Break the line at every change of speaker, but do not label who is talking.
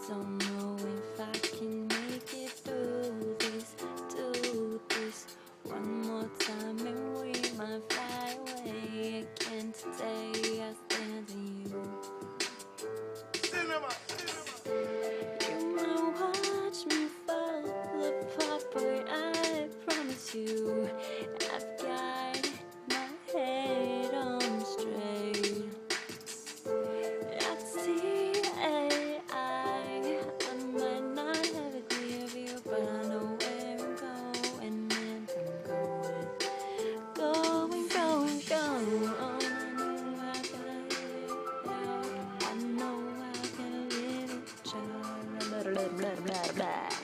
Don't know if I can make it through this, do this one more time and we might fly away again. Today I stand in you. You might watch me fall apart, but I promise you I've got my head on straight. I see I might not have a clear view, but I know where I'm going and I'm going. I know I gotta live it, child. Blah, blah, blah, blah, blah.